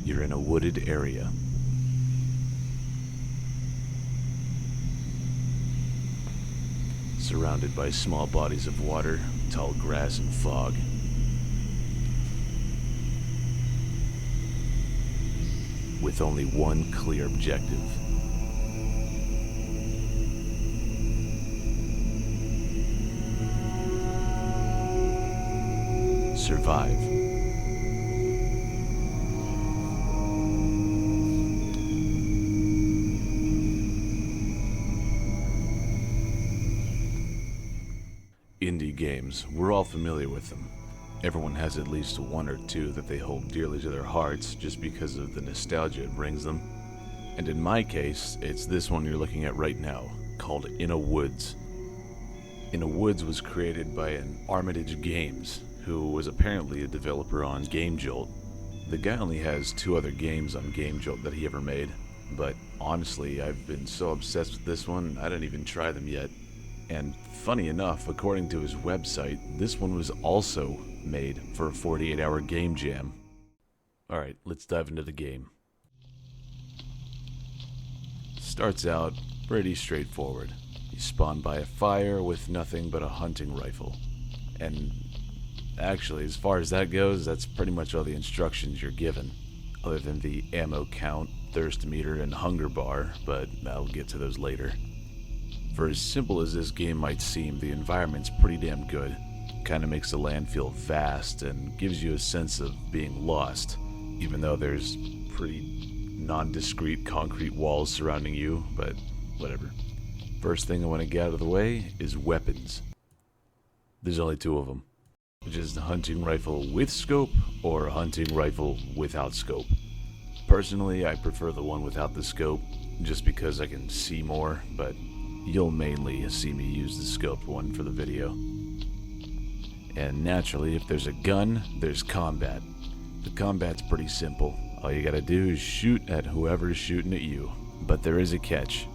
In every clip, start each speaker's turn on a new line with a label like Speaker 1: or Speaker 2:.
Speaker 1: You're in a wooded area. Surrounded by small bodies of water, tall grass, and fog. With only one clear objective. Survive. Indie games, we're all familiar with them. Everyone has at least one or two that they hold dearly to their hearts just because of the nostalgia it brings them. And in my case, it's this one you're looking at right now, called INNAWOODS. INNAWOODS was created by an Armitage Games, who was apparently a developer on GameJolt. The guy only has 2 other games on GameJolt that he ever made, but honestly, I've been so obsessed with this one, I didn't even try them yet. And funny enough, according to his website, this one was also made for a 48-hour game jam. Alright, let's dive into the game. Starts out pretty straightforward. You spawn by a fire with nothing but a hunting rifle. And actually, as far as that goes, that's pretty much all the instructions you're given. Other than the ammo count, thirst meter, and hunger bar, but I'll get to those later. For as simple as this game might seem, the environment's pretty damn good. Kinda makes the land feel vast and gives you a sense of being lost, even though there's pretty nondescript concrete walls surrounding you, but whatever. First thing I want to get out of the way is weapons. There's only 2 of them. Just a hunting rifle with scope or a hunting rifle without scope. Personally, I prefer the one without the scope, just because I can see more, but you'll mainly see me use the scoped one for the video. And naturally, if there's a gun, there's combat. The combat's pretty simple. All you gotta do is shoot at whoever's shooting at you. But there is a catch.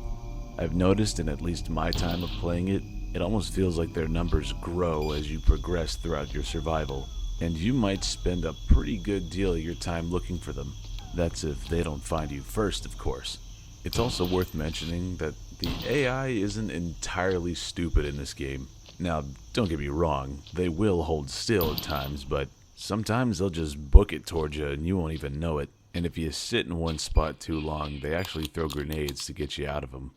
Speaker 1: I've noticed in at least my time of playing it, it almost feels like their numbers grow as you progress throughout your survival. And you might spend a pretty good deal of your time looking for them. That's if they don't find you first, of course. It's also worth mentioning that the AI isn't entirely stupid in this game. Now, don't get me wrong, they will hold still at times, but sometimes they'll just book it towards you and you won't even know it. And if you sit in one spot too long, they actually throw grenades to get you out of them.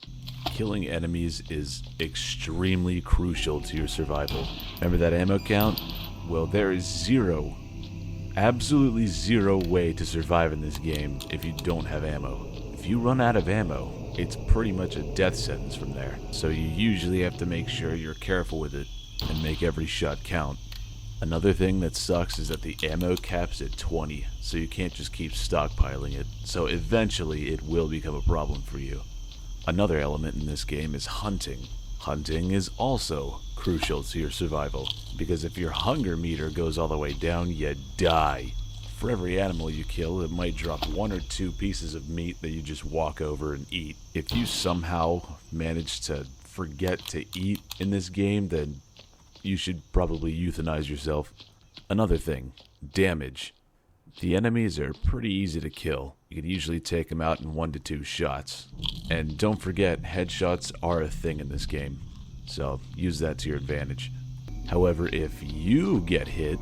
Speaker 1: Killing enemies is extremely crucial to your survival. Remember that ammo count? Well, there is zero, absolutely zero way to survive in this game if you don't have ammo. If you run out of ammo, it's pretty much a death sentence from there. So you usually have to make sure you're careful with it and make every shot count. Another thing that sucks is that the ammo cap's at 20, so you can't just keep stockpiling it. So eventually it will become a problem for you. Another element in this game is hunting. Hunting is also crucial to your survival, because if your hunger meter goes all the way down, you die. For every animal you kill, it might drop 1 or 2 pieces of meat that you just walk over and eat. If you somehow manage to forget to eat in this game, then you should probably euthanize yourself. Another thing, damage. The enemies are pretty easy to kill. You can usually take them out in 1 to 2 shots. And don't forget, headshots are a thing in this game, so use that to your advantage. However, if you get hit,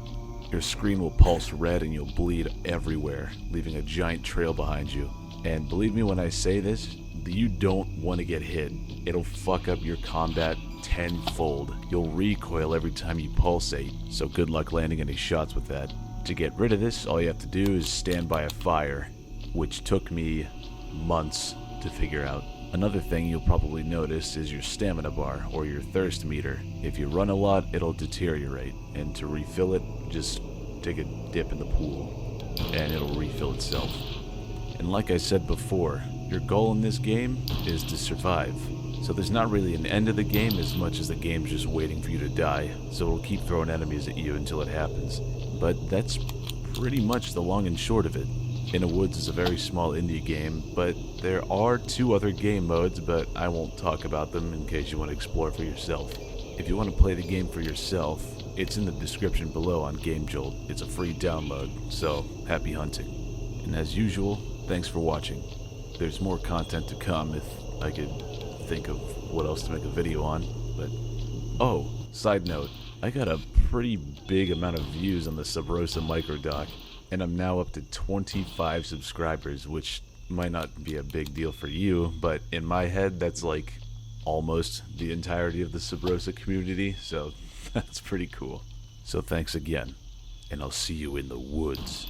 Speaker 1: your screen will pulse red and you'll bleed everywhere, leaving a giant trail behind you. And believe me when I say this, you don't want to get hit. It'll fuck up your combat tenfold. You'll recoil every time you pulsate, so good luck landing any shots with that. To get rid of this, all you have to do is stand by a fire, which took me months to figure out. Another thing you'll probably notice is your stamina bar, or your thirst meter. If you run a lot, it'll deteriorate, and to refill it, just take a dip in the pool, and it'll refill itself. And like I said before, your goal in this game is to survive. So there's not really an end to the game as much as the game's just waiting for you to die, so it'll keep throwing enemies at you until it happens. But that's pretty much the long and short of it. INNAWOODS is a very small indie game, but there are 2 other game modes, but I won't talk about them in case you want to explore for yourself. If you want to play the game for yourself, it's in the description below on GameJolt. It's a free download, so happy hunting. And as usual, thanks for watching. There's more content to come if I could think of what else to make a video on, but... Oh, side note, I got a pretty big amount of views on the Sub Rosa microdoc, and I'm now up to 25 subscribers, which might not be a big deal for you, but in my head, that's like almost the entirety of the Sub Rosa community, so that's pretty cool. So thanks again, and I'll see you in the woods.